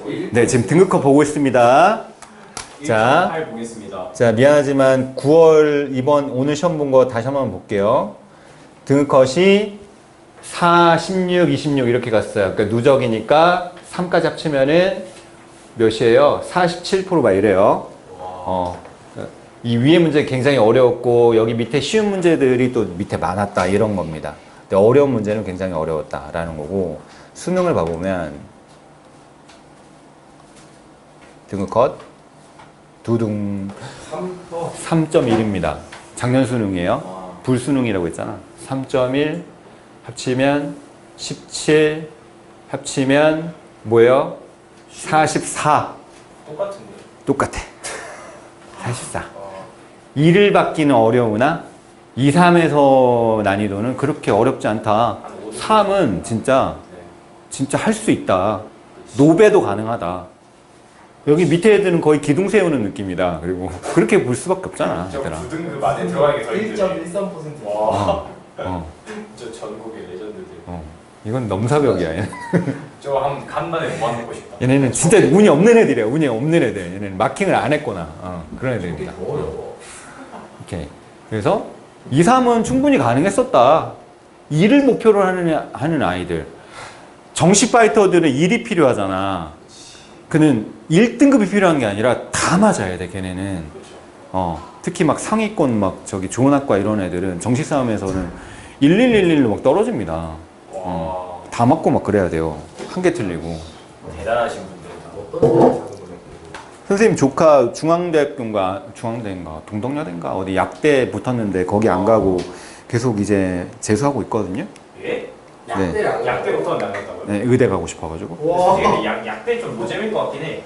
네, 지금 등급컷 보고 있습니다. 자, 1.8 보겠습니다. 자, 미안하지만 9월 이번 오늘 시험 본 거 다시 한번 볼게요. 등급컷이 4, 16, 26 이렇게 갔어요. 그러니까 누적이니까 3까지 합치면은 몇이에요? 47%막 이래요. 이 위에 문제 굉장히 어려웠고 여기 밑에 쉬운 문제들이 또 밑에 많았다 이런 겁니다. 근데 어려운 문제는 굉장히 어려웠다라는 거고 수능을 봐보면 등급컷 두둥 3.1입니다. 작년 수능이에요. 불수능이라고 했잖아. 3.1 합치면 17 합치면 뭐예요? 44. 똑같은데. 똑같아. 44. 2를 받기는 어려우나 2, 3에서 난이도는 그렇게 어렵지 않다. 3은 진짜 할 수 있다. 노배도 가능하다. 여기 밑에 애들은 거의 기둥 세우는 느낌이다. 그리고 그렇게 볼 수밖에 없잖아. 저 얘들아. 9등급 안에 들어가는 게 더 힘드네. 1.13%. 와. 저 전국의 레전드들. 이건 넘사벽이야. 얘는. 저 한 간만에 모아놓고 싶다. 얘네는 진짜 운이 없는 애들이야. 운이 없는 애들. 얘네는 마킹을 안 했거나 그런 애들입니다. 어려워. 오케이. 그래서 2, 3은 충분히 가능했었다. 2를 목표로 하는 아이들. 정시 파이터들은 1이 필요하잖아. 그는 1등급이 필요한 게 아니라 다 맞아야 돼, 걔네는. 특히 막 상위권 막 저기 좋은 학과 이런 애들은 정시 싸움에서는 1111로 막 떨어집니다. 다 맞고 막 그래야 돼요. 한 개 틀리고. 대단하신 분들. 어떤 데 작은 거냐? 선생님 조카 중앙대인가 동덕여대인가 어디 약대 붙었는데 거기 안 가고 계속 이제 재수하고 있거든요. 예? 약대를 안 약대부터 안 갔다고요? 네, 의대 가고 싶어가지고. 와. 근데 약대 좀 노잼일 것 같긴 해.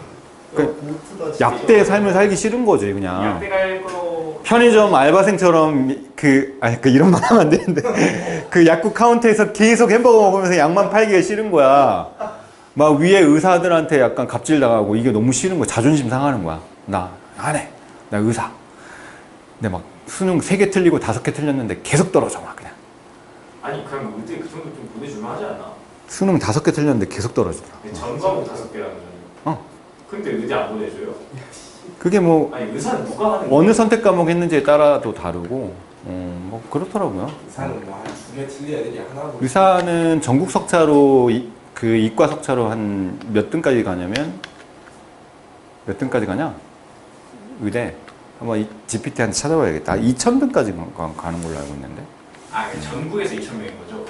약대 삶을 살기 싫은 거지 그냥. 약대 갈 거. 편의점 알바생처럼 이런 말 하면 안 되는데 그 약국 카운터에서 계속 햄버거 먹으면서 약만 팔기가 싫은 거야. 막 위에 의사들한테 약간 갑질 당하고 이게 너무 싫은 거야. 자존심 상하는 거야. 나 안 해. 나 의사. 근데 막 수능 3개 틀리고 5개 틀렸는데 계속 떨어져 막 그냥. 아니 그럼 의대 그 정도 좀 보내주면 하지 않아? 수능 5개 틀렸는데 계속 떨어지더라. 전 과목 5개라면. 근데 의대 안 보내줘요? 그게 뭐 아니 의사는 누가 하는 어느 선택 과목 했는지에 따라도 다르고 뭐 그렇더라고요. 의사는 뭐한 2개 틀려야 되지 하나. 의사는 전국 석차로 그 이과 석차로 한 몇 등까지 가냐면 몇 등까지 가냐? 의대 한번 GPT한테 찾아봐야겠다. 2,000등까지 가는 걸로 알고 있는데. 아 전국에서 2,000명인 거죠?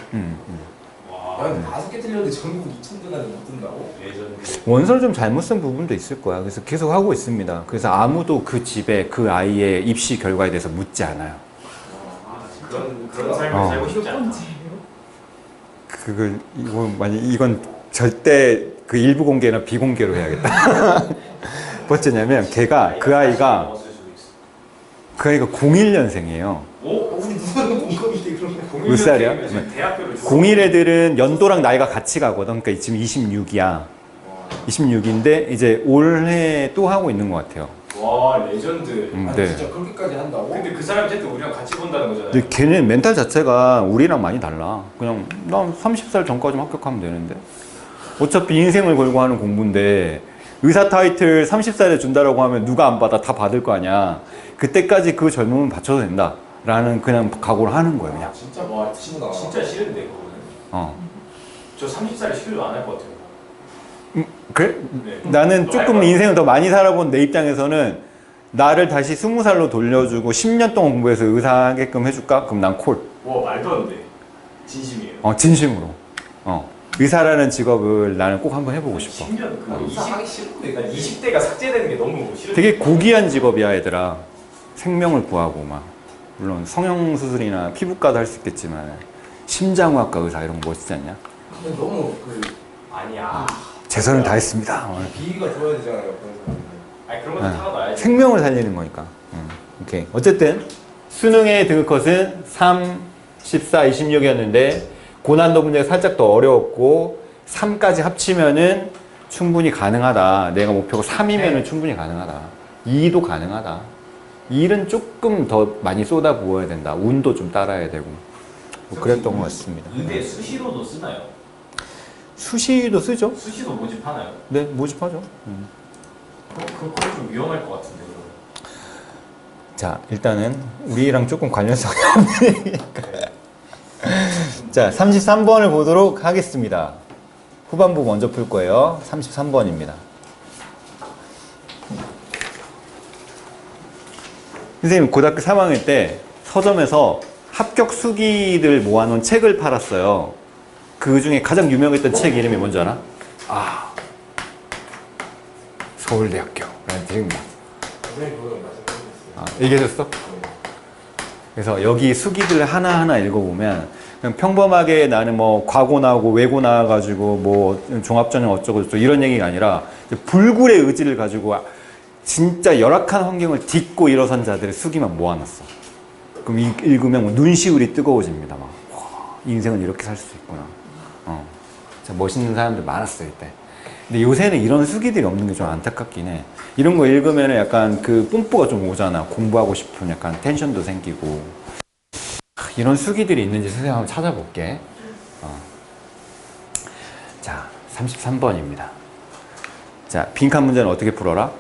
와. 난 5개 틀렸는데 전국 2,000등 안에 못 든다고? 레전드. 원서를 좀 잘못 쓴 부분도 있을 거야. 그래서 계속 하고 있습니다. 그래서 아무도 그 집에 그 아이의 입시 결과에 대해서 묻지 않아요. 그런 삶을 살고 싶지 않다. 이건 절대 그 일부 공개나 비공개로 해야겠다. 어쩌냐면 걔가 그 아이가 01년생이에요. 오? 우리 누나는 공감인데 그러면. 몇 살이야? 대학교를 01 애들은 연도랑 나이가 같이 가거든. 그러니까 지금 26이야. 26인데 이제 올해 또 하고 있는 것 같아요. 와 레전드. 아니 네. 진짜 그렇게까지 한다고? 근데 그 사람이 어쨌든 우리랑 같이 본다는 거잖아요. 근데 걔는 멘탈 자체가 우리랑 많이 달라. 그냥 난 30살 전까지만 합격하면 되는데 어차피 인생을 걸고 하는 공부인데 의사 타이틀 30살에 준다라고 하면 누가 안 받아? 다 받을 거 아니야. 그때까지 그 젊음은 바쳐도 된다 라는 그냥 각오를 하는 거예요 그냥. 진짜 와 친구다. 진짜 싫은데 그거는. 저 30살에 시도도 안 할 것 같아요. 그래? 네. 나는 너 할 조금 거야? 인생을 더 많이 살아본 내 입장에서는 나를 다시 20살로 돌려주고 10년 동안 공부해서 의사 하게끔 해줄까? 그럼 난 콜. 와 말도 안 돼. 진심이에요. 진심으로. 의사라는 직업을 나는 꼭 한번 해보고 싶어. 10년 그 의사 하기 싫은데. 난 20대가 삭제되는 게 너무 싫은데. 되게 고귀한 직업이야 얘들아. 생명을 구하고 막 물론 성형수술이나 피부과도 할 수 있겠지만 심장의학과 의사 이런 거 멋있지 않냐? 근데 너무 그 아니야. 최선을 다했습니다. 비위가 좋아야 되잖아요. 그래서. 아니 그런 것도 타고나야지. 생명을 살리는 거니까. 오케이. 어쨌든 수능의 등급컷은 3, 14, 26이었는데 고난도 문제가 살짝 더 어려웠고 3까지 합치면은 충분히 가능하다. 내가 목표가 3이면은 충분히 가능하다. 2도 가능하다. 1은 조금 더 많이 쏟아 부어야 된다. 운도 좀 따라야 되고. 뭐 그랬던 것 같습니다. 의대 수시로도 쓰나요? 수시도 쓰죠. 수시도 모집하나요? 네, 모집하죠. 그건 좀 위험할 것 같은데 그러면. 자, 일단은 우리랑 조금 관련성이 없으니까. 자, 33번을 보도록 하겠습니다. 후반부 먼저 풀 거예요. 33번입니다. 선생님, 고등학교 3학년 때 서점에서 합격 수기들 모아놓은 책을 팔았어요. 그 중에 가장 유명했던 책 이름이 뭔지 알아? 서울대학교. 라는 책입니다. 선생님 그거 말씀해주셨어요. 얘기해줬어? 그래서 여기 수기들 하나하나 읽어보면 그냥 평범하게 나는 뭐 과고 나오고 외고 나와가지고 뭐 종합전형 어쩌고 이런 얘기가 아니라 불굴의 의지를 가지고 진짜 열악한 환경을 딛고 일어선 자들의 수기만 모아놨어. 그럼 읽으면 뭐 눈시울이 뜨거워집니다. 막 와, 인생은 이렇게 살 수 있구나. 진짜 멋있는 사람들 많았어요 이때. 근데 요새는 이런 수기들이 없는 게 좀 안타깝긴 해. 이런 거 읽으면 약간 그 뿜뿌가 좀 오잖아. 공부하고 싶은 약간 텐션도 생기고. 이런 수기들이 있는지 선생님 한번 찾아볼게. 자, 33번입니다. 자, 빈칸 문제는 어떻게 풀어라?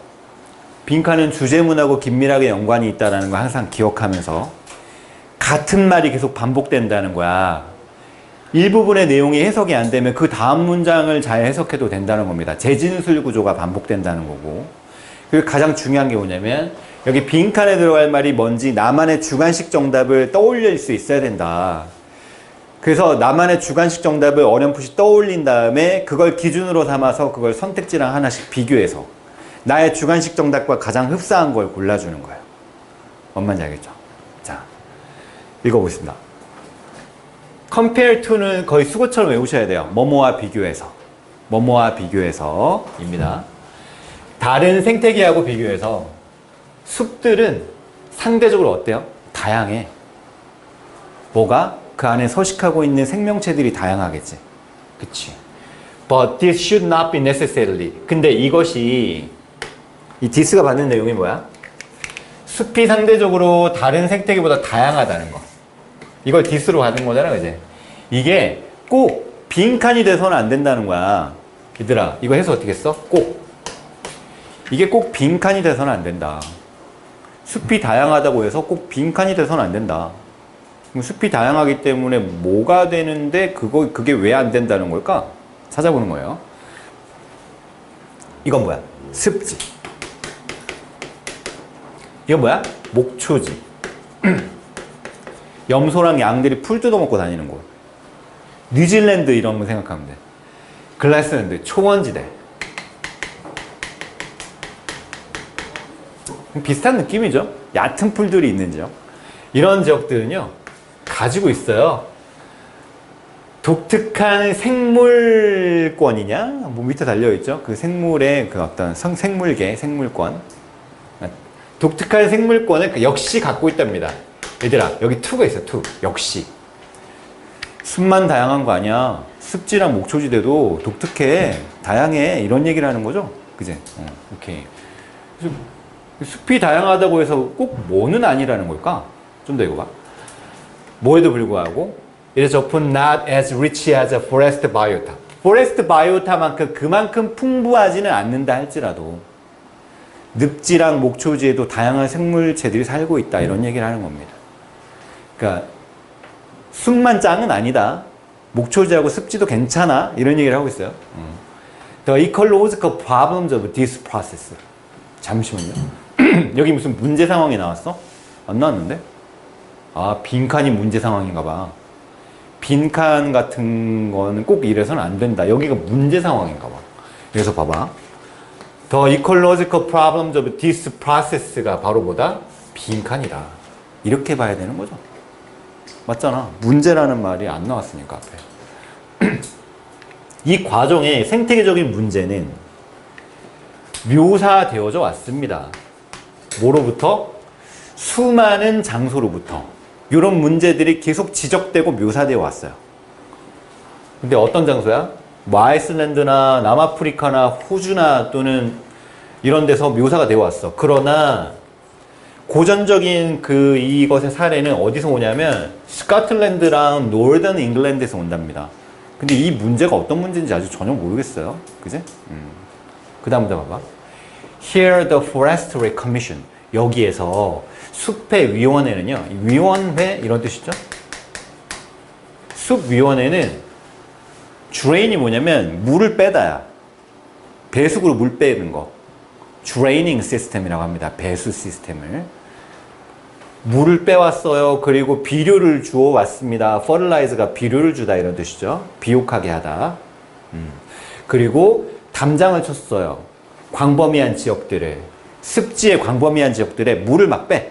빈칸은 주제문하고 긴밀하게 연관이 있다는 거 항상 기억하면서 같은 말이 계속 반복된다는 거야. 일부분의 내용이 해석이 안 되면 그 다음 문장을 잘 해석해도 된다는 겁니다. 재진술 구조가 반복된다는 거고. 그리고 가장 중요한 게 뭐냐면 여기 빈칸에 들어갈 말이 뭔지 나만의 주관식 정답을 떠올릴 수 있어야 된다. 그래서 나만의 주관식 정답을 어렴풋이 떠올린 다음에 그걸 기준으로 삼아서 그걸 선택지랑 하나씩 비교해서 나의 주관식 정답과 가장 흡사한 걸 골라주는 거예요. 뭔 말인지 알겠죠? 자, 읽어보겠습니다. compare to는 거의 수고처럼 외우셔야 돼요. 뭐뭐와 비교해서. 뭐뭐와 비교해서 입니다. 다른 생태계하고 비교해서 숲들은 상대적으로 어때요? 다양해. 뭐가? 그 안에 서식하고 있는 생명체들이 다양하겠지. 그치? But this should not be necessarily. 근데 이것이 이 this가 받는 내용이 뭐야? 숲이 상대적으로 다른 생태계보다 다양하다는 거. 이걸 this로 받은 거잖아, 그지? 이게 꼭 빈칸이 돼서는 안 된다는 거야. 얘들아, 이거 해서 어떻게 써? 꼭. 이게 꼭 빈칸이 돼서는 안 된다. 숲이 다양하다고 해서 꼭 빈칸이 돼서는 안 된다. 숲이 다양하기 때문에 뭐가 되는데 그게 왜 안 된다는 걸까? 찾아보는 거예요. 이건 뭐야? 습지. 이건 뭐야? 목초지. 염소랑 양들이 풀 뜯어먹고 다니는 곳. 뉴질랜드 이런 거 생각하면 돼. 글라스랜드, 초원지대. 비슷한 느낌이죠. 얕은 풀들이 있는 지역. 이런 지역들은요, 가지고 있어요. 독특한 생물권이냐? 뭐 밑에 달려있죠. 그 생물의 그 어떤 생물계, 생물권. 독특한 생물권을 역시 갖고 있답니다. 얘들아, 여기 투가 있어, 투. 역시. 숲만 다양한 거 아니야. 습지랑 목초지대도 독특해. 다양해. 이런 얘기를 하는 거죠. 그지? 오케이. 그래서 숲이 다양하다고 해서 꼭 뭐는 아니라는 걸까? 좀 더 읽어봐. 뭐에도 불구하고 It is often not as rich as a forest biota. forest biota만큼 그만큼 풍부하지는 않는다 할지라도 늪지랑 목초지에도 다양한 생물체들이 살고 있다. 이런 얘기를 하는 겁니다. 그러니까 숲만 짱은 아니다. 목초지하고 습지도 괜찮아. 이런 얘기를 하고 있어요. The ecological problems of this process. 잠시만요. 여기 무슨 문제 상황이 나왔어? 안 나왔는데? 아, 빈칸이 문제 상황인가 봐. 빈칸 같은 거는 꼭 이래서는 안 된다. 여기가 문제 상황인가 봐. 그래서 봐봐. The ecological problems of this process가 바로 뭐다? 빈칸이다. 이렇게 봐야 되는 거죠. 맞잖아. 문제라는 말이 안 나왔으니까 앞에. 이 과정의 생태계적인 문제는 묘사되어져 왔습니다. 뭐로부터? 수많은 장소로부터. 이런 문제들이 계속 지적되고 묘사되어 왔어요. 근데 어떤 장소야? 뭐 아이슬란드나 남아프리카나 호주나 또는 이런 데서 묘사가 되어 왔어. 그러나 고전적인 이것의 사례는 어디서 오냐면 스코틀랜드랑 노던 잉글랜드에서 온답니다. 근데 이 문제가 어떤 문제인지 아직 전혀 모르겠어요. 그지? 그 다음부터 봐봐. Here the Forestry Commission. 여기에서 숲의 위원회는요. 위원회 이런 뜻이죠. 숲위원회는 drain이 뭐냐면 물을 빼다야. 배수구로 물 빼는 거. draining system이라고 합니다. 배수 시스템을. 물을 빼왔어요. 그리고 비료를 주워 왔습니다. fertilize가 비료를 주다 이런 뜻이죠. 비옥하게 하다. 그리고 담장을 쳤어요. 광범위한 지역들에 습지의 광범위한 지역들에 물을 막 빼.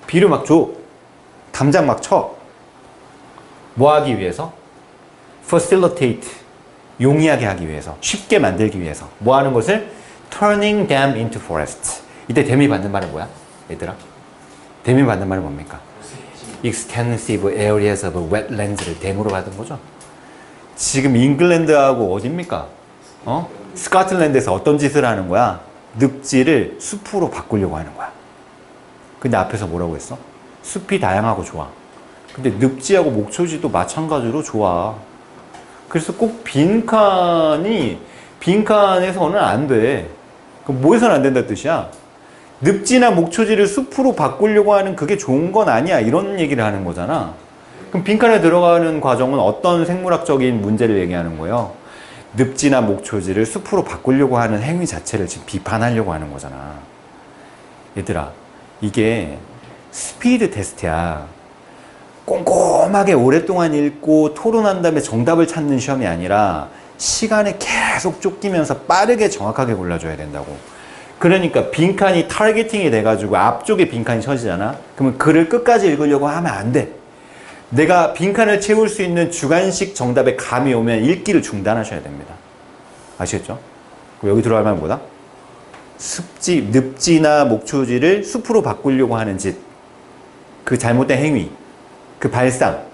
비료 막 줘. 담장 막 쳐. 뭐 하기 위해서? facilitate. 용이하게 하기 위해서. 쉽게 만들기 위해서. 뭐 하는 것을? turning them into forest. 이때 댐이 받는 말은 뭐야? 얘들아? 댐이 받는 말은 뭡니까? extensive areas of wetlands를 댐으로 받은 거죠. 지금 잉글랜드하고 어딥니까? 스코틀랜드에서 어떤 짓을 하는 거야? 늪지를 숲으로 바꾸려고 하는 거야. 근데 앞에서 뭐라고 했어? 숲이 다양하고 좋아. 근데 늪지하고 목초지도 마찬가지로 좋아. 그래서 꼭 빈칸에서는 안 돼. 그럼 뭐 해서는 안 된다는 뜻이야? 늪지나 목초지를 숲으로 바꾸려고 하는 그게 좋은 건 아니야. 이런 얘기를 하는 거잖아. 그럼 빈칸에 들어가는 과정은 어떤 생물학적인 문제를 얘기하는 거예요? 늪지나 목초지를 숲으로 바꾸려고 하는 행위 자체를 지금 비판하려고 하는 거잖아. 얘들아, 이게 스피드 테스트야. 꼼꼼하게 오랫동안 읽고 토론한 다음에 정답을 찾는 시험이 아니라 시간에 계속 쫓기면서 빠르게 정확하게 골라줘야 된다고. 그러니까 빈칸이 타겟팅이 돼가지고 앞쪽에 빈칸이 쳐지잖아. 그러면 글을 끝까지 읽으려고 하면 안 돼. 내가 빈칸을 채울 수 있는 주관식 정답에 감이 오면 읽기를 중단하셔야 됩니다. 아시겠죠? 그럼 여기 들어갈 말은 뭐다? 늪지나 목초지를 숲으로 바꾸려고 하는 짓. 그 잘못된 행위. 그 발상.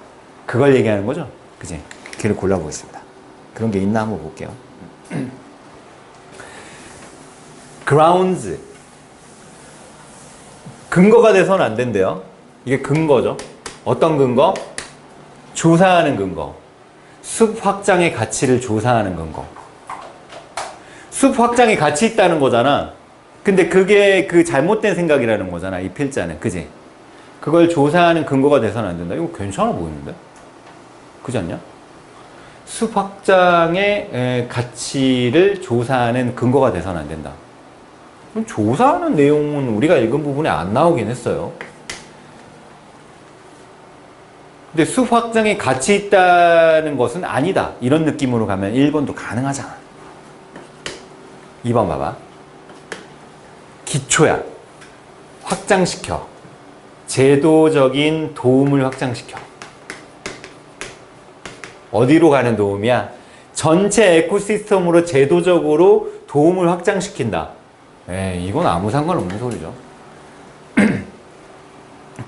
그걸 얘기하는 거죠. 그지? 길을 골라보겠습니다. 그런 게 있나 한번 볼게요. grounds. 근거가 돼서는 안 된대요. 이게 근거죠. 어떤 근거? 조사하는 근거. 숲 확장의 가치를 조사하는 근거. 숲 확장의 가치 있다는 거잖아. 근데 그게 그 잘못된 생각이라는 거잖아. 이 필자는. 그지? 그걸 조사하는 근거가 돼서는 안 된다. 이거 괜찮아 보이는데? 그렇지 않냐? 숲 확장의 가치를 조사하는 근거가 돼서는 안 된다. 그럼 조사하는 내용은 우리가 읽은 부분에 안 나오긴 했어요. 근데 숲 확장에 가치 있다는 것은 아니다. 이런 느낌으로 가면 1번도 가능하잖아. 2번 봐봐. 기초야. 확장시켜. 제도적인 도움을 확장시켜. 어디로 가는 도움이야? 전체 에코시스템으로 제도적으로 도움을 확장시킨다. 이건 아무 상관없는 소리죠.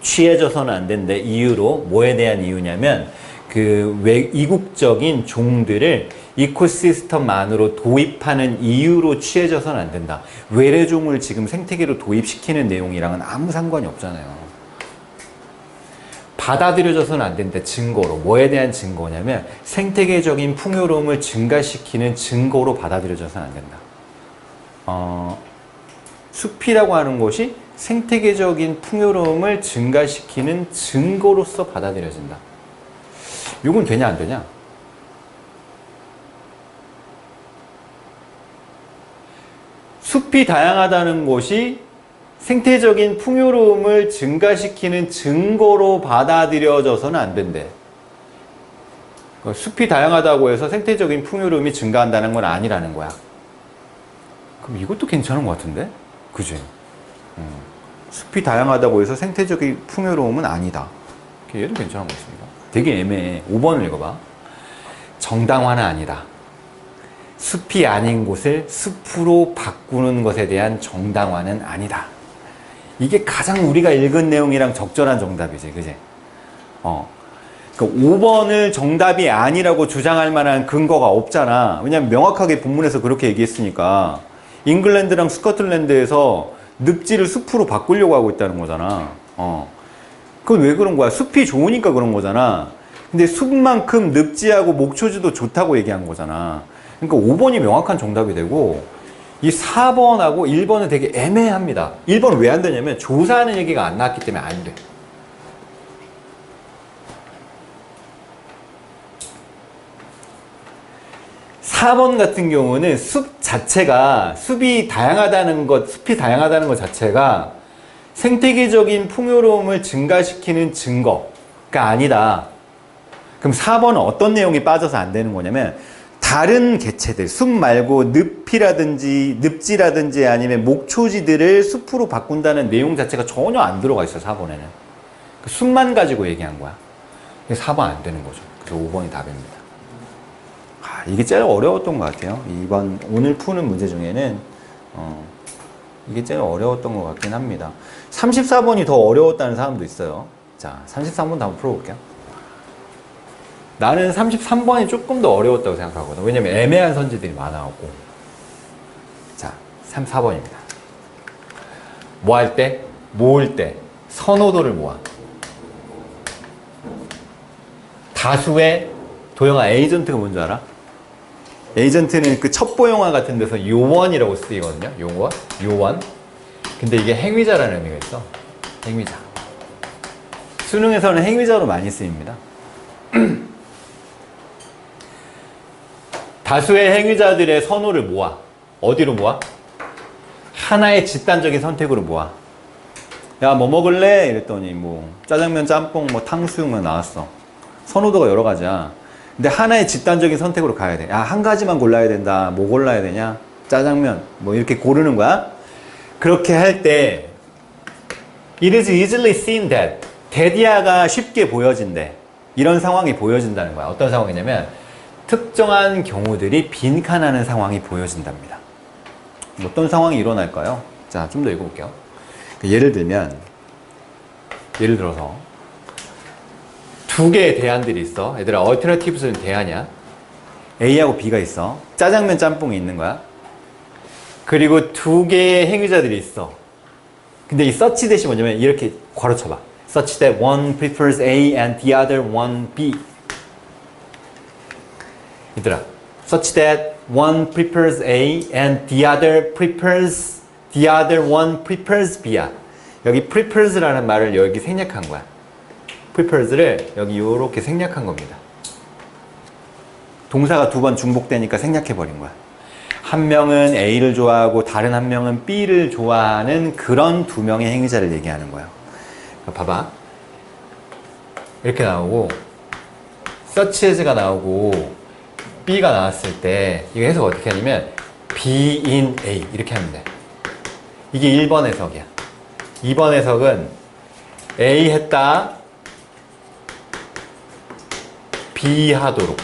취해져서는 안 된다. 이유로 뭐에 대한 이유냐면 그 이국적인 종들을 이코시스템 안으로 도입하는 이유로 취해져서는 안 된다. 외래종을 지금 생태계로 도입시키는 내용이랑은 아무 상관이 없잖아요. 받아들여져서는 안 된다. 증거로. 뭐에 대한 증거냐면 생태계적인 풍요로움을 증가시키는 증거로 받아들여져서는 안 된다. 숲이라고 하는 것이 생태계적인 풍요로움을 증가시키는 증거로서 받아들여진다. 이건 되냐 안 되냐? 숲이 다양하다는 것이 생태적인 풍요로움을 증가시키는 증거로 받아들여져서는 안 된대. 숲이 다양하다고 해서 생태적인 풍요로움이 증가한다는 건 아니라는 거야. 그럼 이것도 괜찮은 것 같은데? 그지? 숲이 다양하다고 해서 생태적인 풍요로움은 아니다. 얘도 괜찮은 것 같습니다. 되게 애매해. 5번을 읽어봐. 정당화는 아니다. 숲이 아닌 곳을 숲으로 바꾸는 것에 대한 정당화는 아니다. 이게 가장 우리가 읽은 내용이랑 적절한 정답이지. 그지? 그러니까 5번을 정답이 아니라고 주장할 만한 근거가 없잖아. 왜냐면 명확하게 본문에서 그렇게 얘기했으니까. 잉글랜드랑 스코틀랜드에서 늪지를 숲으로 바꾸려고 하고 있다는 거잖아. 그건 왜 그런 거야? 숲이 좋으니까 그런 거잖아. 근데 숲만큼 늪지하고 목초지도 좋다고 얘기한 거잖아. 그러니까 5번이 명확한 정답이 되고 이 4번하고 1번은 되게 애매합니다. 1번은 왜 안 되냐면 조사하는 얘기가 안 나왔기 때문에 안 돼. 4번 같은 경우는 숲 자체가 숲이 다양하다는 것 자체가 생태계적인 풍요로움을 증가시키는 증거가 아니다. 그럼 4번은 어떤 내용이 빠져서 안 되는 거냐면 다른 개체들, 숲 말고 늪지라든지 아니면 목초지들을 숲으로 바꾼다는 내용 자체가 전혀 안 들어가 있어요. 4번에는. 숲만 가지고 얘기한 거야. 4번 안 되는 거죠. 그래서 5번이 답입니다. 이게 제일 어려웠던 것 같아요. 이번 오늘 푸는 문제 중에는 이게 제일 어려웠던 것 같긴 합니다. 34번이 더 어려웠다는 사람도 있어요. 자, 33번도 한번 풀어볼게요. 나는 33번이 조금 더 어려웠다고 생각하거든. 왜냐면 애매한 선지들이 많아갖고. 자, 34번입니다. 뭐 할 때? 모을 때. 선호도를 모아. 다수의 도형아 에이전트가 뭔지 알아? 에이전트는 그 첩보 영화 같은 데서 요원이라고 쓰이거든요. 요원. 근데 이게 행위자라는 의미가 있어. 행위자. 수능에서는 행위자로 많이 쓰입니다. 다수의 행위자들의 선호를 모아. 어디로 모아? 하나의 집단적인 선택으로 모아. 야, 뭐 먹을래? 이랬더니 뭐 짜장면, 짬뽕, 뭐 탕수육만 나왔어. 선호도가 여러 가지야. 근데 하나의 집단적인 선택으로 가야 돼. 야, 한 가지만 골라야 된다. 뭐 골라야 되냐? 짜장면. 뭐 이렇게 고르는 거야. 그렇게 할 때 It is easily seen that 데디아가 쉽게 보여진대. 이런 상황이 보여진다는 거야. 어떤 상황이냐면 특정한 경우들이 빈칸하는 상황이 보여진답니다. 어떤 상황이 일어날까요? 자, 좀 더 읽어볼게요. 예를 들어서 두 개의 대안들이 있어. 얘들아, 얼터너티브스는 대안이야. A하고 B가 있어. 짜장면, 짬뽕이 있는 거야. 그리고 두 개의 행위자들이 있어. 근데 이 such that이 뭐냐면 이렇게 괄호쳐봐. such that one prefers A and the other one B. 얘들아, such that one prefers A and the other one prefers B야. 여기 prefers라는 말을 여기 생략한 거야. prefers를 여기 이렇게 생략한 겁니다. 동사가 두 번 중복되니까 생략해버린 거야. 한 명은 A를 좋아하고 다른 한 명은 B를 좋아하는 그런 두 명의 행위자를 얘기하는 거야. 봐봐. 이렇게 나오고 such as가 나오고 B가 나왔을 때 이거 해석 어떻게 하냐면 B in A 이렇게 하면 돼. 이게 1번 해석이야. 2번 해석은 A 했다 B 하도록.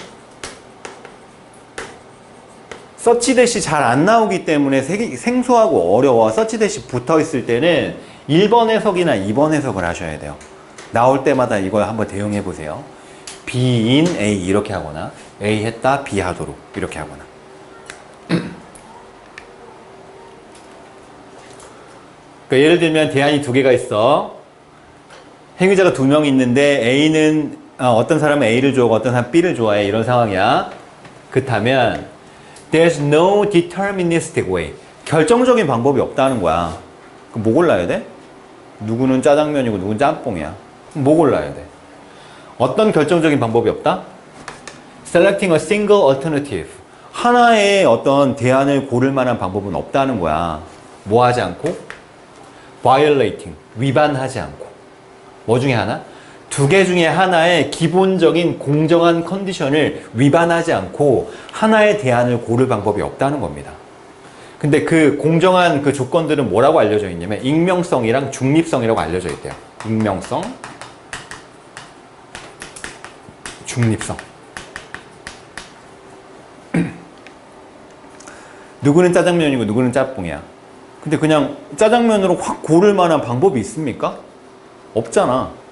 서치 대시 잘 안 나오기 때문에 생소하고 어려워. 서치 대시 붙어 있을 때는 1번 해석이나 2번 해석을 하셔야 돼요. 나올 때마다 이걸 한번 대응해 보세요. B in A 이렇게 하거나 A 했다 B 하도록 이렇게 하거나. 그러니까 예를 들면 대안이 두 개가 있어. 행위자가 두 명 있는데 A는 어떤 사람은 A를 좋아하고 어떤 사람은 B를 좋아해. 이런 상황이야. 그렇다면 There's no deterministic way. 결정적인 방법이 없다는 거야. 그럼 뭐 골라야 돼? 누구는 짜장면이고 누구는 짬뽕이야. 그럼 뭐 골라야 돼? 어떤 결정적인 방법이 없다? Selecting a single alternative. 하나의 어떤 대안을 고를 만한 방법은 없다는 거야. 뭐 하지 않고? Violating. 위반하지 않고. 뭐 중에 하나? 두 개 중에 하나의 기본적인 공정한 컨디션을 위반하지 않고 하나의 대안을 고를 방법이 없다는 겁니다. 근데 그 공정한 그 조건들은 뭐라고 알려져 있냐면 익명성이랑 중립성이라고 알려져 있대요. 익명성, 중립성. 누구는 짜장면이고 누구는 짬뽕이야. 근데 그냥 짜장면으로 확 고를 만한 방법이 있습니까? 없잖아.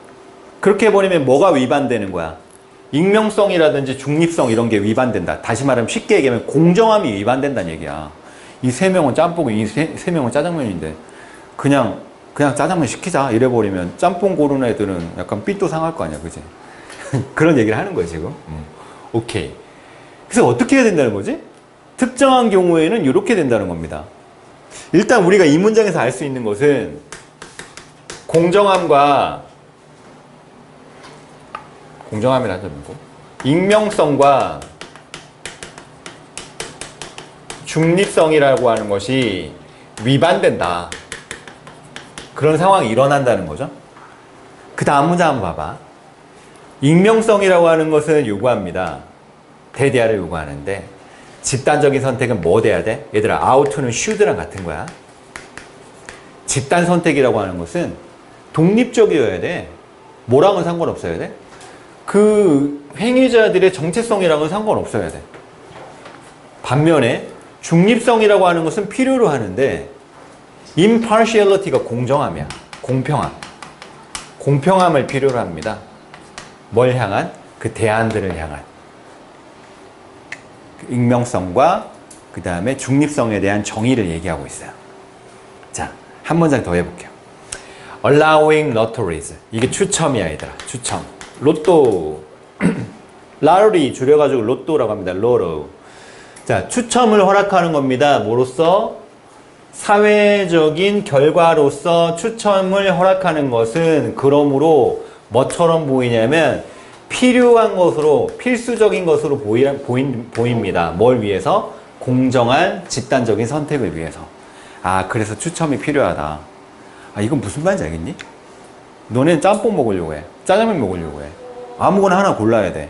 그렇게 해버리면 뭐가 위반되는 거야? 익명성이라든지 중립성 이런 게 위반된다. 다시 말하면 쉽게 얘기하면 공정함이 위반된다는 얘기야. 이 세 명은 짬뽕이, 이 세 명은 짜장면인데 그냥 짜장면 시키자 이래버리면 짬뽕 고르는 애들은 약간 삔또 상할 거 아니야, 그지? 그런 얘기를 하는 거예요, 지금. 오케이. 그래서 어떻게 해야 된다는 거지? 특정한 경우에는 이렇게 된다는 겁니다. 일단 우리가 이 문장에서 알 수 있는 것은 공정함이라는 점이고 익명성과 중립성이라고 하는 것이 위반된다. 그런 상황이 일어난다는 거죠. 그 다음 문장 한번 봐봐. 익명성이라고 하는 것은 요구합니다. 대대화를 요구하는데 집단적인 선택은 뭐 돼야 돼? 얘들아, out는 should랑 같은 거야. 집단 선택이라고 하는 것은 독립적이어야 돼. 뭐랑은 상관없어야 돼. 그 행위자들의 정체성이랑은 상관없어야 돼. 반면에 중립성이라고 하는 것은 필요로 하는데 impartiality가 공정함이야. 공평함. 공평함을 필요로 합니다. 뭘 향한? 그 대안들을 향한. 익명성과 그 다음에 중립성에 대한 정의를 얘기하고 있어요. 자, 한 문장 더 해볼게요. Allowing lotteries. 이게 추첨이야, 얘들아. 추첨. 로또. 라리 줄여가지고 로또라고 합니다. 로또. 자, 추첨을 허락하는 겁니다. 뭐로써? 사회적인 결과로서 추첨을 허락하는 것은 그러므로 뭐처럼 보이냐면 필요한 것으로, 필수적인 것으로 보입니다. 뭘 위해서? 공정한 집단적인 선택을 위해서. 아, 그래서 추첨이 필요하다. 아, 이건 무슨 말인지 알겠니? 너네는 짬뽕 먹으려고 해. 짜장면 먹으려고 해. 아무거나 하나 골라야 돼.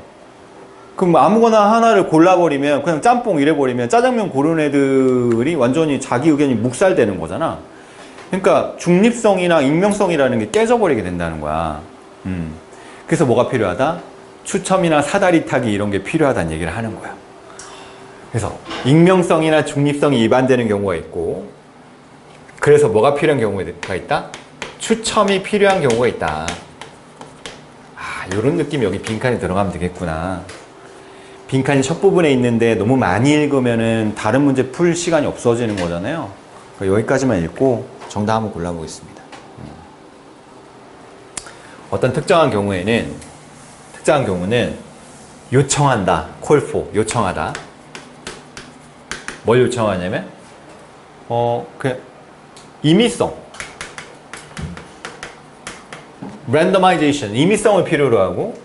그럼 아무거나 하나를 골라버리면, 그냥 짬뽕 이래버리면 짜장면 고르는 애들이 완전히 자기 의견이 묵살되는 거잖아. 그러니까 중립성이나 익명성이라는 게 깨져버리게 된다는 거야. 그래서 뭐가 필요하다? 추첨이나 사다리 타기 이런 게 필요하다는 얘기를 하는 거야. 그래서 익명성이나 중립성이 위반되는 경우가 있고, 그래서 뭐가 필요한 경우가 있다? 추첨이 필요한 경우가 있다. 아, 이런 느낌이 여기 빈칸에 들어가면 되겠구나. 빈칸이 첫 부분에 있는데 너무 많이 읽으면은 다른 문제 풀 시간이 없어지는 거잖아요. 그러니까 여기까지만 읽고 정답 한번 골라보겠습니다. 어떤 특정한 경우는 요청한다. call for, 요청하다. 뭘 요청하냐면 임의성, randomization, 임의성을 필요로 하고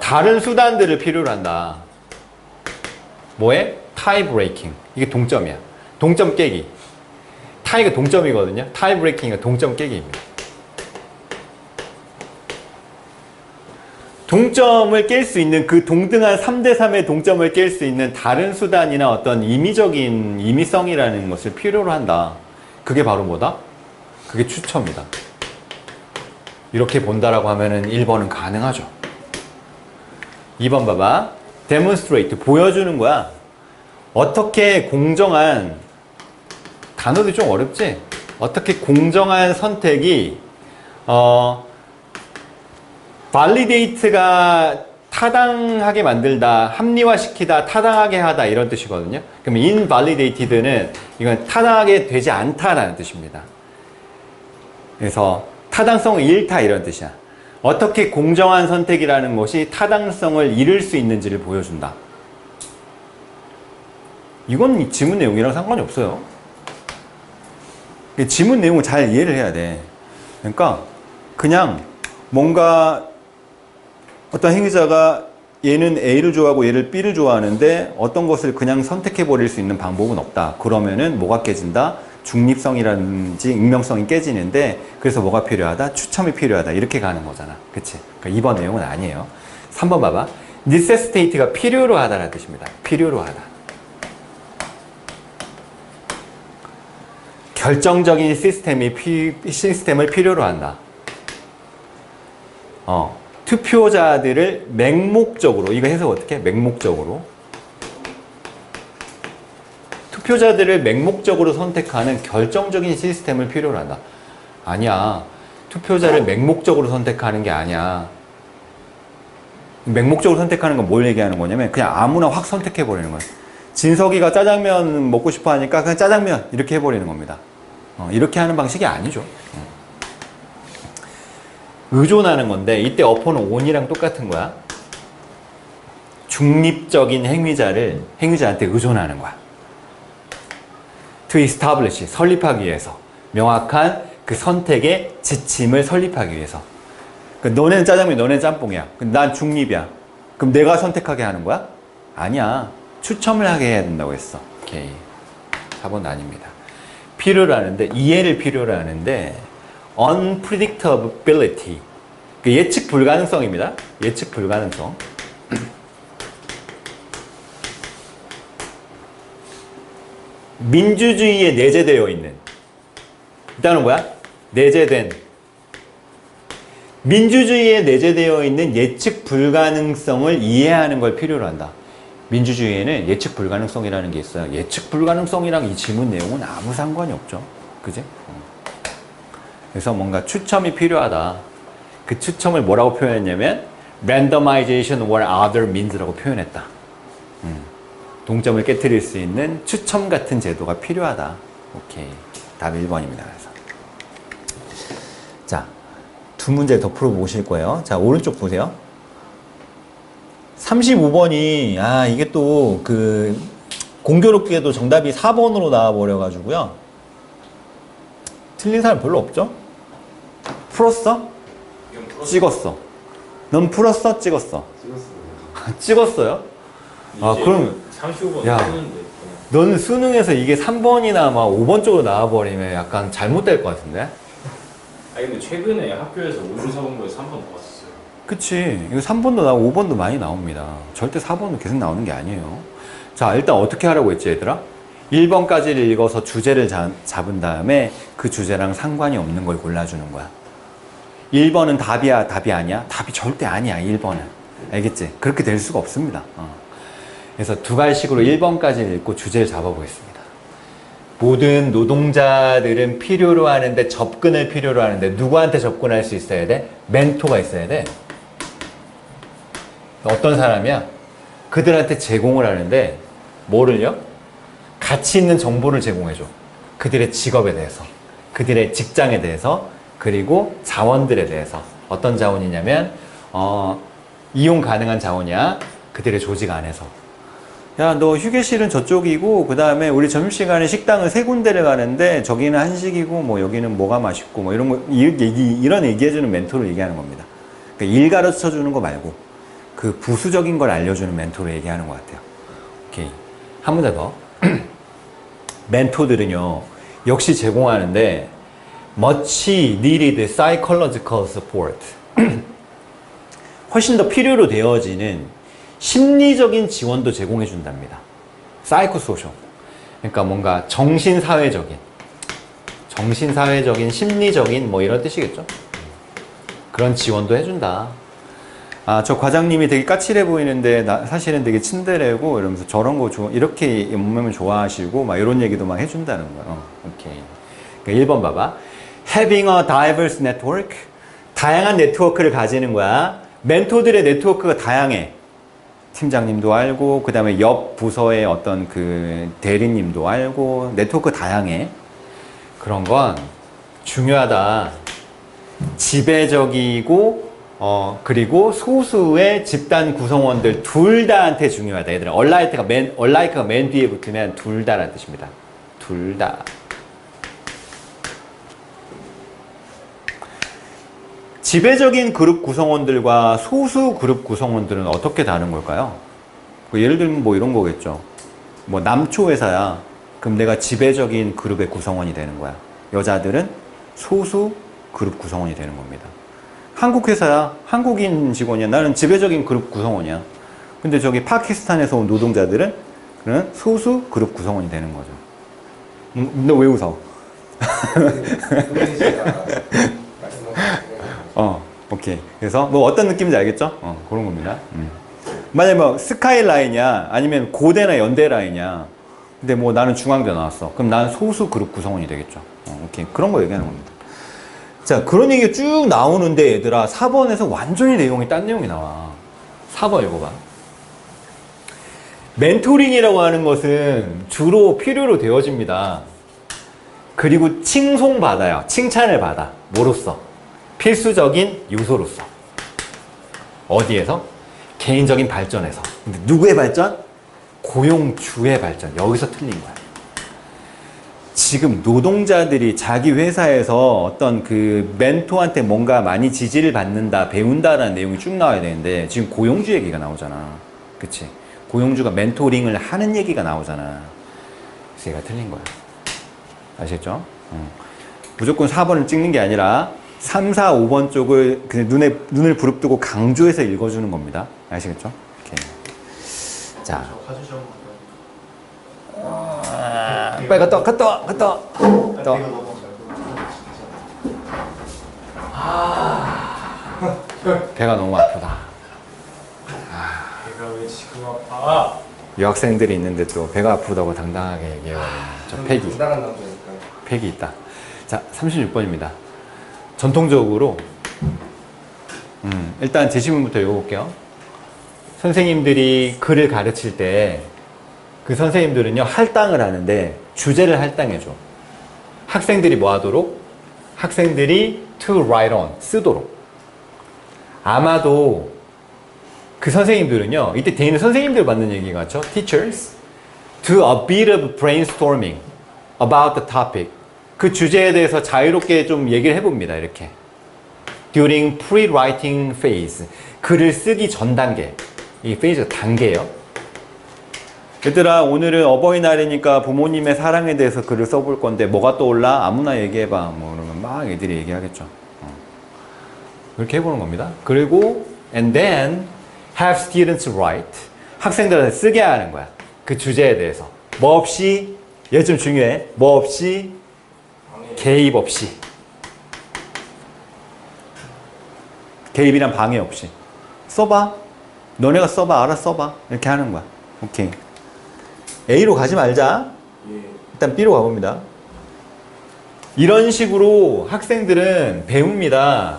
다른 수단들을 필요로 한다. 뭐에? tie breaking. 이게 동점이야. 동점 깨기. tie가 동점이거든요. tie breaking이 동점 깨기입니다. 동점을 깰 수 있는 그 동등한 3대3의 동점을 깰 수 있는 다른 수단이나 어떤 임의적인 임의성이라는 것을 필요로 한다. 그게 바로 뭐다? 그게 추첨이다. 이렇게 본다라고 하면은 1번은 가능하죠. 2번 봐봐. demonstrate. 보여주는 거야. 어떻게 공정한, 단어도 좀 어렵지? 어떻게 공정한 선택이, validate가 타당하게 만들다, 합리화시키다, 타당하게 하다 이런 뜻이거든요. 그럼 invalidated는 이건 타당하게 되지 않다라는 뜻입니다. 그래서 타당성을 잃다 이런 뜻이야. 어떻게 공정한 선택이라는 것이 타당성을 잃을 수 있는지를 보여준다. 이건 지문 내용이랑 상관이 없어요. 지문 내용을 잘 이해를 해야 돼. 그러니까 그냥 뭔가 어떤 행위자가 얘는 A를 좋아하고 얘를 B를 좋아하는데 어떤 것을 그냥 선택해 버릴 수 있는 방법은 없다. 그러면은 뭐가 깨진다? 중립성이라든지 익명성이 깨지는데, 그래서 뭐가 필요하다? 추첨이 필요하다. 이렇게 가는 거잖아. 그치? 그러니까 2번 내용은 아니에요. 3번 봐봐. necessitate가 필요로 하다라는 뜻입니다. 필요로 하다. 결정적인 시스템을 필요로 한다. 투표자들을 맹목적으로, 이거 해석 어떻게 해? 맹목적으로. 투표자들을 맹목적으로 선택하는 결정적인 시스템을 필요로 한다. 아니야. 투표자를 맹목적으로 선택하는 게 아니야. 맹목적으로 선택하는 건 뭘 얘기하는 거냐면 그냥 아무나 확 선택해버리는 거야. 진석이가 짜장면 먹고 싶어 하니까 그냥 짜장면 이렇게 해버리는 겁니다. 이렇게 하는 방식이 아니죠. 의존하는 건데 이때 어포는 on이랑 똑같은 거야. 중립적인 행위자한테 의존하는 거야. To establish, 설립하기 위해서. 명확한 그 선택의 지침을 설립하기 위해서. 너네는 짜장면, 너네는 짬뽕이야. 난 중립이야. 그럼 내가 선택하게 하는 거야? 아니야. 추첨을 하게 해야 된다고 했어. 오케이. 4번 아닙니다. 필요로 하는데, 이해를 필요로 하는데, unpredictability. 예측 불가능성입니다. 예측 불가능성. 민주주의에 내재되어 있는. 일단은 뭐야? 내재된. 민주주의에 내재되어 있는 예측 불가능성을 이해하는 걸 필요로 한다. 민주주의에는 예측 불가능성이라는 게 있어요. 예측 불가능성이랑 이 지문 내용은 아무 상관이 없죠. 그지? 그래서 뭔가 추첨이 필요하다. 그 추첨을 뭐라고 표현했냐면 randomization or other means라고 표현했다. 동점을 깨트릴 수 있는 추첨 같은 제도가 필요하다. 오케이. 답 1번입니다. 그래서. 자, 두 문제 더 풀어보실 거예요. 자, 오른쪽 보세요. 35번이, 이게 또, 공교롭게도 정답이 4번으로 나와버려가지고요. 틀린 사람 별로 없죠? 풀었어? 찍었어. 넌 풀었어? 찍었어? 찍었습니다. 찍었어요? 그럼, 35번 야. 쓰는데 너는 수능에서 이게 3번이나 막 5번 쪽으로 나와버리면 약간 잘못될 것 같은데? 근데 최근에 학교에서 54번부에서 3번 나왔었어요. 그치. 이거 3번도 나오고 5번도 많이 나옵니다. 절대 4번도 계속 나오는 게 아니에요. 자, 일단 어떻게 하라고 했지, 얘들아? 1번까지를 읽어서 주제를 잡은 다음에 그 주제랑 상관이 없는 걸 골라주는 거야. 1번은 답이야, 답이 아니야? 답이 절대 아니야, 1번은. 알겠지? 그렇게 될 수가 없습니다. 그래서 두 갈식으로 1번까지 읽고 주제를 잡아보겠습니다. 모든 노동자들은 필요로 하는데, 접근을 필요로 하는데, 누구한테 접근할 수 있어야 돼? 멘토가 있어야 돼. 어떤 사람이야? 그들한테 제공을 하는데, 뭐를요? 가치 있는 정보를 제공해줘. 그들의 직업에 대해서, 그들의 직장에 대해서, 그리고 자원들에 대해서. 어떤 자원이냐면, 이용 가능한 자원이야. 그들의 조직 안에서. 야, 너 휴게실은 저쪽이고, 그 다음에 우리 점심시간에 식당을 3군데를 가는데, 저기는 한식이고, 뭐, 여기는 뭐가 맛있고, 뭐, 이런 거, 이런 얘기해주는 멘토를 얘기하는 겁니다. 그러니까 일 가르쳐 주는 거 말고, 그 부수적인 걸 알려주는 멘토를 얘기하는 것 같아요. 오케이. 한 문제 더. 멘토들은요, 역시 제공하는데, much needed psychological support. 훨씬 더 필요로 되어지는 심리적인 지원도 제공해 준답니다. 사이코소셜. 그러니까 뭔가 정신사회적인, 심리적인 뭐 이런 뜻이겠죠. 그런 지원도 해준다. 저 과장님이 되게 까칠해 보이는데 사실은 되게 친데레고 이러면서 저런 거 이렇게 몸매면 좋아하시고 막 이런 얘기도 막 해준다는 거예요. 오케이. 그러니까 1번 봐봐. Having a diverse network. 다양한 네트워크를 가지는 거야. 멘토들의 네트워크가 다양해. 팀장님도 알고, 그 다음에 옆 부서의 어떤 그 대리님도 알고, 네트워크 다양해. 그런 건 중요하다. 지배적이고, 그리고 소수의 집단 구성원들 둘 다한테 중요하다. 얘들아, 얼라이크가 맨 뒤에 붙으면 둘 다라는 뜻입니다. 둘 다. 지배적인 그룹 구성원들과 소수 그룹 구성원들은 어떻게 다른 걸까요? 예를 들면 뭐 이런 거겠죠. 뭐 남초 회사야. 그럼 내가 지배적인 그룹의 구성원이 되는 거야. 여자들은 소수 그룹 구성원이 되는 겁니다. 한국 회사야. 한국인 직원이야. 나는 지배적인 그룹 구성원이야. 근데 저기 파키스탄에서 온 노동자들은 그런 소수 그룹 구성원이 되는 거죠. 너 왜 웃어? 오케이. 그래서 뭐 어떤 느낌인지 알겠죠? 그런 겁니다. 만약에 뭐 스카이라인이야, 아니면 고대나 연대라인이야. 근데 뭐 나는 중앙대 나왔어. 그럼 나는 소수 그룹 구성원이 되겠죠. 오케이. 그런 거 얘기하는 겁니다. 자, 그런 얘기가 쭉 나오는데 얘들아, 4번에서 완전히 내용이 딴 내용이 나와. 4번 읽어봐. 멘토링이라고 하는 것은 주로 필요로 되어집니다. 그리고 칭송받아요. 칭찬을 받아. 뭐로써? 필수적인 요소로서. 어디에서? 개인적인 발전에서. 근데 누구의 발전? 고용주의 발전. 여기서 틀린 거야. 지금 노동자들이 자기 회사에서 어떤 그 멘토한테 뭔가 많이 지지를 받는다, 배운다라는 내용이 쭉 나와야 되는데 지금 고용주 얘기가 나오잖아. 그치? 고용주가 멘토링을 하는 얘기가 나오잖아. 그래서 얘가 틀린 거야. 아시겠죠? 무조건 4번을 찍는 게 아니라 3, 4, 5번 쪽을 그냥 눈을 부릅뜨고 강조해서 읽어주는 겁니다. 아시겠죠? 이렇게. 자. 저 화주 시험 빨리 갔다 와. 또. 배가 너무 아프다. 내가 왜 지금 아파? 유학생들이 있는데 또 배가 아프다고 당당하게 얘기해요. 저 팩이. 당당한 남자니까. 팩이 있다. 자, 36번입니다. 전통적으로 일단 제시문부터 읽어볼게요. 선생님들이 글을 가르칠 때 그 선생님들은요 할당을 하는데 주제를 할당해줘. 학생들이 뭐 하도록? 학생들이 to write on, 쓰도록. 아마도 그 선생님들은요, 이때 뒤에 있는 선생님들 받는 얘기 같죠? Teachers do a bit of brainstorming about the topic. 그 주제에 대해서 자유롭게 좀 얘기를 해봅니다. 이렇게. During pre-writing phase. 글을 쓰기 전 단계. 이 페이지가 단계예요. 얘들아, 오늘은 어버이날이니까 부모님의 사랑에 대해서 글을 써볼 건데 뭐가 떠올라? 아무나 얘기해봐. 뭐 그러면 막 애들이 얘기하겠죠. 그렇게 해보는 겁니다. 그리고 and then have students write. 학생들한테 쓰게 하는 거야. 그 주제에 대해서. 뭐 없이, 얘 좀 중요해. 뭐 없이, 개입 없이. 개입이란 방해 없이. 써봐. 너네가 써봐. 알아 써봐. 이렇게 하는 거야. 오케이. A로 가지 말자. 일단 B로 가봅니다. 이런 식으로 학생들은 배웁니다.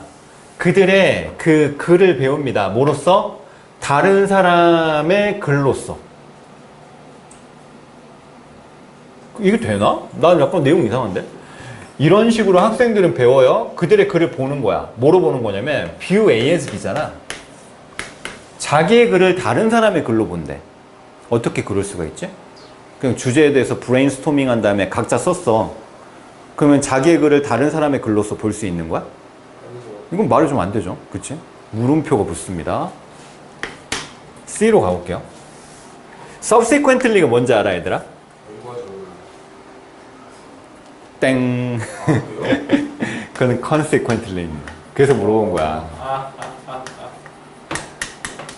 그들의 그 글을 배웁니다. 뭐로써? 다른 사람의 글로써. 이게 되나? 난 약간 내용 이상한데? 이런 식으로 학생들은 배워요. 그들의 글을 보는 거야. 뭐로 보는 거냐면 view A as B잖아. 자기의 글을 다른 사람의 글로 본대. 어떻게 그럴 수가 있지? 그냥 주제에 대해서 브레인스토밍 한 다음에 각자 썼어. 그러면 자기의 글을 다른 사람의 글로서 볼 수 있는 거야? 이건 말이 좀 안 되죠. 그치? 물음표가 붙습니다. C로 가볼게요. Subsequently가 뭔지 알아, 얘들아? 땡. 그건 consequently입니다. 그래서 물어본 거야.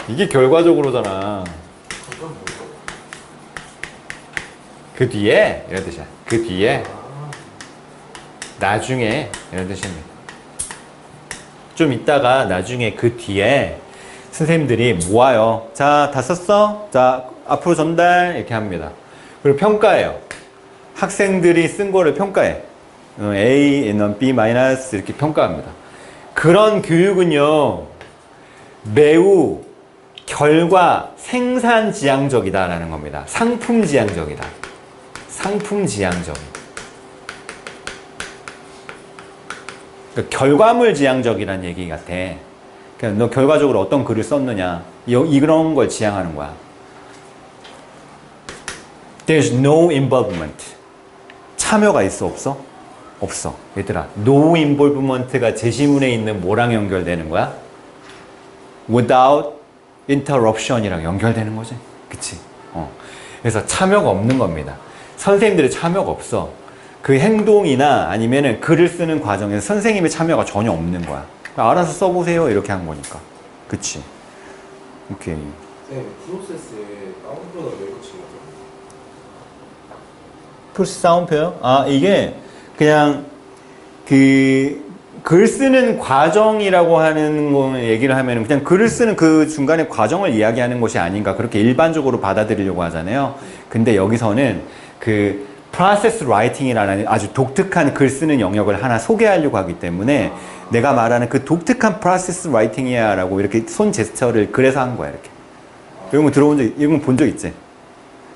이게 결과적으로잖아. 그 뒤에 이런 뜻이야. 그 뒤에 나중에 이런 뜻입니다. 좀 있다가 나중에 그 뒤에 선생님들이 모아요. 자, 다 썼어? 자, 앞으로 전달 이렇게 합니다. 그리고 평가해요. 학생들이 쓴 거를 평가해. A, B 마이너스 이렇게 평가합니다. 그런 교육은요 매우 결과 생산지향적이다라는 겁니다. 상품지향적이다. 상품지향적. 그러니까 결과물지향적이라는 얘기 같아. 그러니까 너 결과적으로 어떤 글을 썼느냐 이런 걸 지향하는 거야. There's no involvement. 참여가 있어 없어? 없어. 얘들아, no involvement가 제시문에 있는 뭐랑 연결되는 거야? Without interruption이랑 연결되는 거지. 그치? 그래서 참여가 없는 겁니다. 선생님들의 참여가 없어. 그 행동이나 아니면은 글을 쓰는 과정에서 선생님의 참여가 전혀 없는 거야. 알아서 써보세요. 이렇게 한 거니까. 그치? 오케이. 선생님, 프로세스에 다운로드를 왜 붙인 거죠? 프로세스 사운드표요? 아, 이게 그냥 그 글 쓰는 과정이라고 하는 거 얘기를 하면 그냥 글을 쓰는 그 중간에 과정을 이야기하는 것이 아닌가 그렇게 일반적으로 받아들이려고 하잖아요. 근데 여기서는 그 프로세스 라이팅이라는 아주 독특한 글 쓰는 영역을 하나 소개하려고 하기 때문에 내가 말하는 그 독특한 프로세스 라이팅이야 라고 이렇게 손 제스처를 그래서 한 거야. 이렇게. 이런 거 들어본 적, 이런 거 본 적 있지?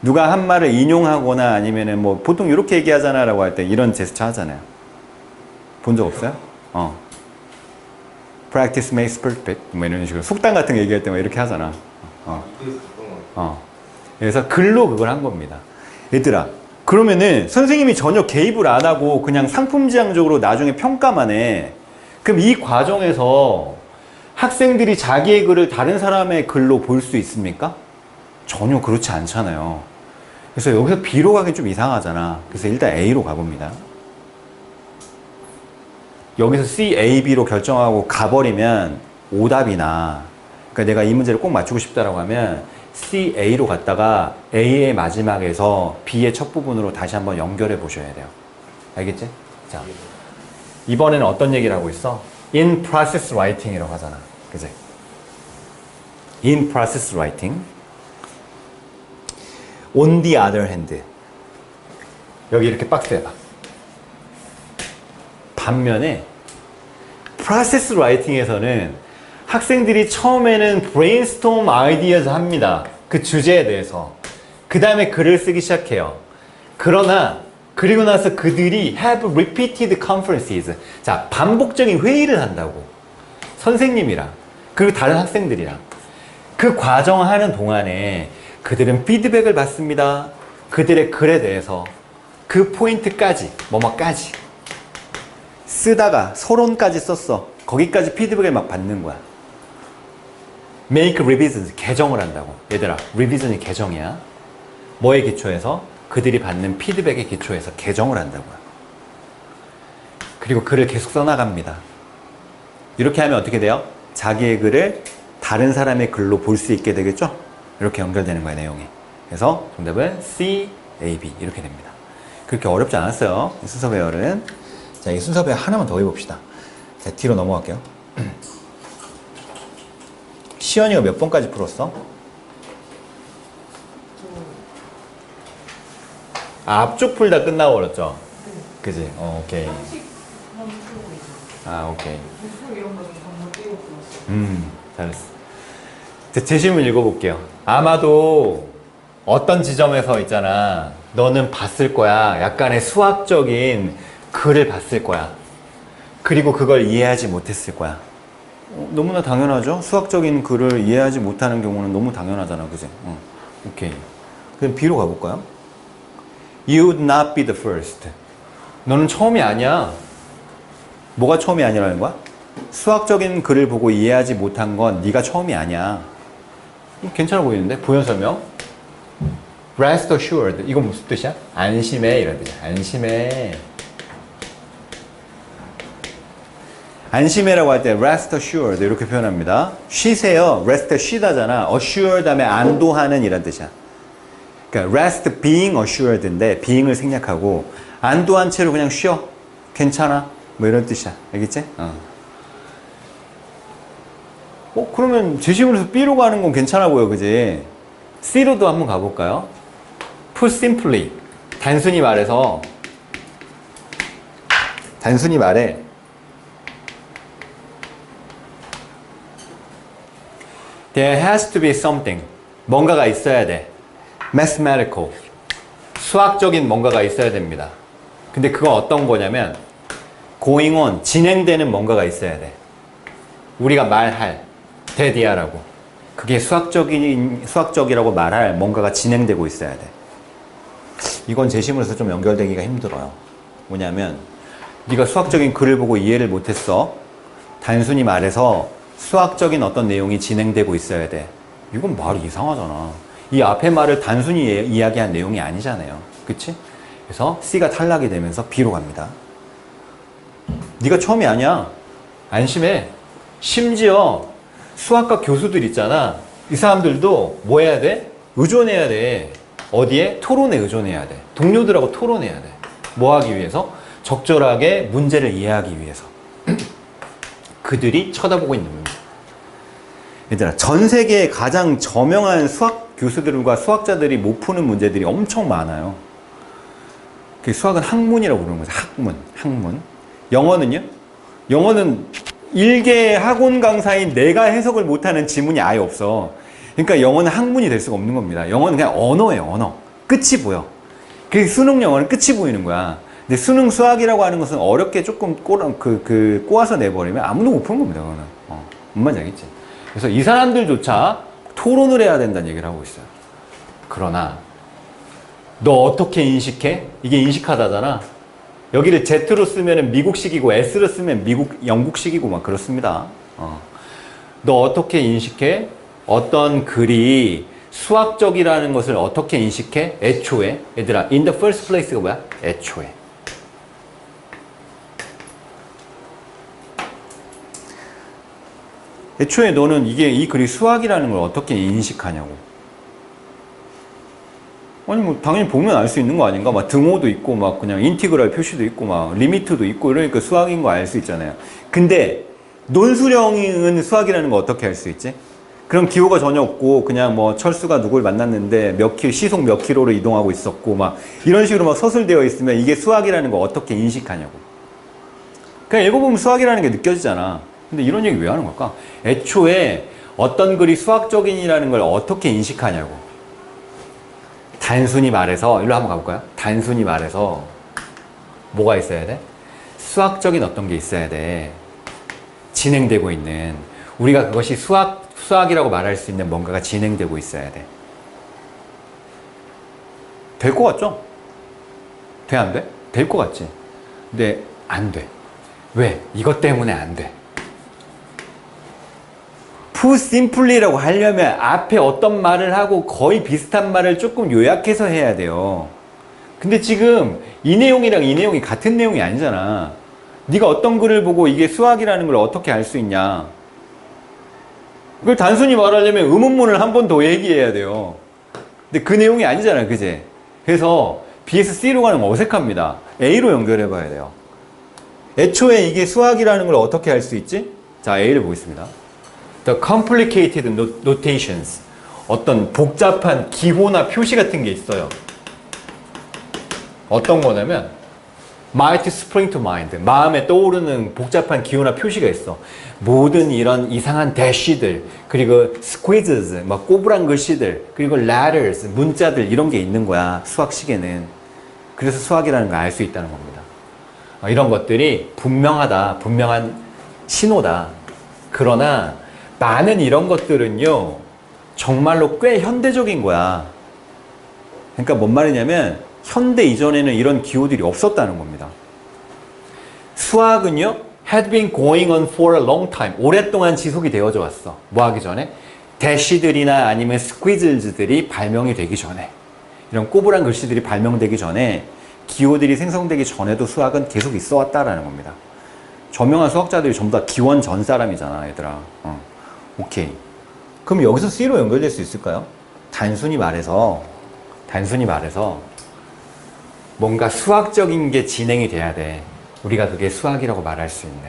누가 한 말을 인용하거나 아니면은 뭐 보통 이렇게 얘기하잖아 라고 할 때 이런 제스처 하잖아요. 본 적 없어요? practice makes perfect. 뭐 이런 식으로 속담 같은 거 얘기할 때 막 이렇게 하잖아. 이게 그런 거. 그래서 글로 그걸 한 겁니다. 얘들아, 그러면은 선생님이 전혀 개입을 안 하고 그냥 상품지향적으로 나중에 평가만 해. 그럼 이 과정에서 학생들이 자기의 글을 다른 사람의 글로 볼 수 있습니까? 전혀 그렇지 않잖아요. 그래서 여기서 B로 가긴 좀 이상하잖아. 그래서 일단 A로 가봅니다. 여기서 C, A, B로 결정하고 가버리면 오답이나, 그러니까 내가 이 문제를 꼭 맞추고 싶다라고 하면 C, A로 갔다가 A의 마지막에서 B의 첫 부분으로 다시 한번 연결해 보셔야 돼요. 알겠지? 자, 이번에는 어떤 얘기를 하고 있어? In process writing이라고 하잖아. 그지? In process writing. On the other hand. 여기 이렇게 박스 해봐. 반면에 process writing에서는 학생들이 처음에는 brainstorm ideas 합니다. 그 주제에 대해서. 그 다음에 글을 쓰기 시작해요. 그러나 그리고 나서 그들이 have repeated conferences. 자, 반복적인 회의를 한다고. 선생님이랑 그리고 다른 학생들이랑. 그 과정을 하는 동안에 그들은 피드백을 받습니다. 그들의 글에 대해서 그 포인트까지, 뭐뭐까지 쓰다가 서론까지 썼어. 거기까지 피드백을 막 받는 거야. make revisions, 개정을 한다고. 얘들아, revision이 개정이야. 뭐에 기초해서? 그들이 받는 피드백에 기초해서 개정을 한다고요. 그리고 글을 계속 써나갑니다. 이렇게 하면 어떻게 돼요? 자기의 글을 다른 사람의 글로 볼 수 있게 되겠죠? 이렇게 연결되는 거예요, 내용이. 그래서 정답은 C, A, B 이렇게 됩니다. 그렇게 어렵지 않았어요, 이 순서 배열은. 자, 이 순서 배열 하나만 더 해봅시다. 자, 뒤로 넘어갈게요. 시연이가 몇 번까지 풀었어? 아, 앞쪽 풀다 끝나고 그랬죠? 그지? 오케이. 상식만 풀고 있어. 아, 오케이. 목표 이런 거는 정말 띄고 풀었어. 잘했어. 제 질문 읽어볼게요. 아마도 어떤 지점에서 있잖아. 너는 봤을 거야. 약간의 수학적인 글을 봤을 거야. 그리고 그걸 이해하지 못했을 거야. 너무나 당연하죠? 수학적인 글을 이해하지 못하는 경우는 너무 당연하잖아. 그지? 오케이. 그럼 B로 가볼까요? You would not be the first. 너는 처음이 아니야. 뭐가 처음이 아니라는 거야? 수학적인 글을 보고 이해하지 못한 건 네가 처음이 아니야. 괜찮아 보이는데? 부연 설명. Rest assured. 이거 무슨 뜻이야? 안심해. 이런 뜻이야. 안심해. 안심해라고 할 때 rest assured 이렇게 표현합니다. 쉬세요. rest 쉬다잖아. assure 다음에 안도하는 이란 뜻이야. 그러니까 rest being assured인데 being을 생략하고 안도한 채로 그냥 쉬어. 괜찮아. 뭐 이런 뜻이야. 알겠지? 그러면 제시문에서 B로 가는 건 괜찮아 보여. 그지? C로도 한번 가볼까요? Put simply. 단순히 말해 There has to be something. 뭔가가 있어야 돼. Mathematical. 수학적인 뭔가가 있어야 됩니다. 근데 그건 어떤 거냐면 going on, 진행되는 뭔가가 있어야 돼. 우리가 말할 대디아라고. 그게 수학적이라고 말할 뭔가가 진행되고 있어야 돼. 이건 제시문에서 좀 연결되기가 힘들어요. 뭐냐면 네가 수학적인 글을 보고 이해를 못했어. 단순히 말해서 수학적인 어떤 내용이 진행되고 있어야 돼. 이건 말이 이상하잖아. 이 앞에 말을 단순히 이야기한 내용이 아니잖아요. 그치? 그래서 C가 탈락이 되면서 B로 갑니다. 네가 처음이 아니야. 안심해. 심지어 수학과 교수들 있잖아. 이 사람들도 뭐 해야 돼? 의존해야 돼. 어디에? 토론에 의존해야 돼. 동료들하고 토론해야 돼. 뭐 하기 위해서? 적절하게 문제를 이해하기 위해서. 그들이 쳐다보고 있는 문제. 얘들아, 전 세계에 가장 저명한 수학 교수들과 수학자들이 못 푸는 문제들이 엄청 많아요. 그 수학은 학문이라고 부르는 거죠. 학문. 영어는요? 영어는 일개 학원 강사인 내가 해석을 못하는 지문이 아예 없어. 그러니까 영어는 학문이 될 수가 없는 겁니다. 영어는 그냥 언어예요, 언어. 끝이 보여. 그 수능 영어는 끝이 보이는 거야. 근데 수능 수학이라고 하는 것은 어렵게 조금 꼬아서 내버리면 아무도 못 푸는 겁니다, 그거는. 뭔 말인지 알겠지? 그래서 이 사람들조차 토론을 해야 된다는 얘기를 하고 있어요. 그러나 너 어떻게 인식해? 이게 인식하다잖아. 여기를 Z로 쓰면 미국식이고 S로 쓰면 영국식이고 막 그렇습니다. 너 어떻게 인식해? 어떤 글이 수학적이라는 것을 어떻게 인식해? 애초에. 얘들아, in the first place가 뭐야? 애초에. 애초에 너는 이 글이 수학이라는 걸 어떻게 인식하냐고. 아니, 뭐, 당연히 보면 알 수 있는 거 아닌가? 막 등호도 있고, 막 그냥 인티그랄 표시도 있고, 막 리미트도 있고, 이러니까 수학인 거 알 수 있잖아요. 근데, 논수령은 수학이라는 거 어떻게 알 수 있지? 그런 기호가 전혀 없고, 그냥 뭐, 철수가 누굴 만났는데, 시속 몇 킬로로 이동하고 있었고, 막, 이런 식으로 막 서술되어 있으면 이게 수학이라는 거 어떻게 인식하냐고. 그냥 읽어보면 수학이라는 게 느껴지잖아. 근데 이런 얘기 왜 하는 걸까? 애초에 어떤 글이 수학적인이라는 걸 어떻게 인식하냐고. 단순히 말해서, 일로 한번 가볼까요? 단순히 말해서, 뭐가 있어야 돼? 수학적인 어떤 게 있어야 돼. 진행되고 있는. 우리가 그것이 수학이라고 말할 수 있는 뭔가가 진행되고 있어야 돼. 될 것 같죠? 돼, 안 돼? 될 것 같지? 근데 안 돼. 왜? 이것 때문에 안 돼. put simply라고 하려면 앞에 어떤 말을 하고 거의 비슷한 말을 조금 요약해서 해야 돼요. 근데 지금 이 내용이랑 이 내용이 같은 내용이 아니잖아. 네가 어떤 글을 보고 이게 수학이라는 걸 어떻게 알 수 있냐. 그걸 단순히 말하려면 의문문을 한 번 더 얘기해야 돼요. 근데 그 내용이 아니잖아요. 그제? 그래서 B에서 C로 가는 건 어색합니다. A로 연결해 봐야 돼요. 애초에 이게 수학이라는 걸 어떻게 알 수 있지? 자, A를 보겠습니다. The complicated notations. 어떤 복잡한 기호나 표시 같은 게 있어요. 어떤 거냐면 might spring to mind. 마음에 떠오르는 복잡한 기호나 표시가 있어. 모든 이런 이상한 dash들, 그리고 squeezes, 막 꼬부랑 글씨들, 그리고 letters, 문자들 이런 게 있는 거야. 수학식에는. 그래서 수학이라는 걸 알 수 있다는 겁니다. 이런 것들이 분명하다. 분명한 신호다. 그러나 많은 이런 것들은요, 정말로 꽤 현대적인 거야. 그러니까 뭔 말이냐면, 현대 이전에는 이런 기호들이 없었다는 겁니다. 수학은요, had been going on for a long time. 오랫동안 지속이 되어져 왔어. 뭐 하기 전에? 대시들이나 아니면 스퀴즐즈들이 발명이 되기 전에. 이런 꼬부랑 글씨들이 발명되기 전에, 기호들이 생성되기 전에도 수학은 계속 있어 왔다라는 겁니다. 저명한 수학자들이 전부 다 기원 전 사람이잖아, 얘들아. 오케이. 그럼 여기서 C로 연결될 수 있을까요? 단순히 말해서 뭔가 수학적인 게 진행이 돼야 돼. 우리가 그게 수학이라고 말할 수 있는.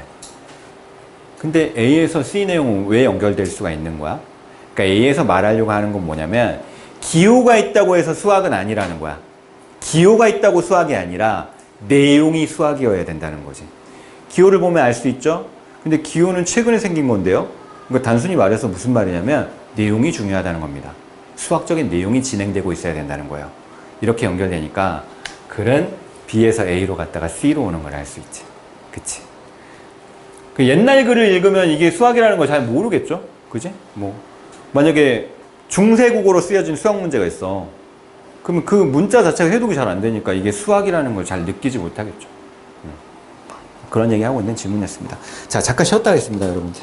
근데 A에서 C 내용은 왜 연결될 수가 있는 거야? 그러니까 A에서 말하려고 하는 건 뭐냐면 기호가 있다고 해서 수학은 아니라는 거야. 기호가 있다고 수학이 아니라 내용이 수학이어야 된다는 거지. 기호를 보면 알 수 있죠? 근데 기호는 최근에 생긴 건데요. 그러니까 단순히 말해서 무슨 말이냐면 내용이 중요하다는 겁니다. 수학적인 내용이 진행되고 있어야 된다는 거예요. 이렇게 연결되니까 글은 B에서 A로 갔다가 C로 오는 걸 알 수 있지. 그치? 그 옛날 글을 읽으면 이게 수학이라는 걸 잘 모르겠죠? 그지? 뭐 만약에 중세국어로 쓰여진 수학 문제가 있어. 그러면 그 문자 자체가 해독이 잘 안 되니까 이게 수학이라는 걸 잘 느끼지 못하겠죠. 그런 얘기하고 있는 질문이었습니다. 자, 잠깐 쉬었다 하겠습니다, 여러분들.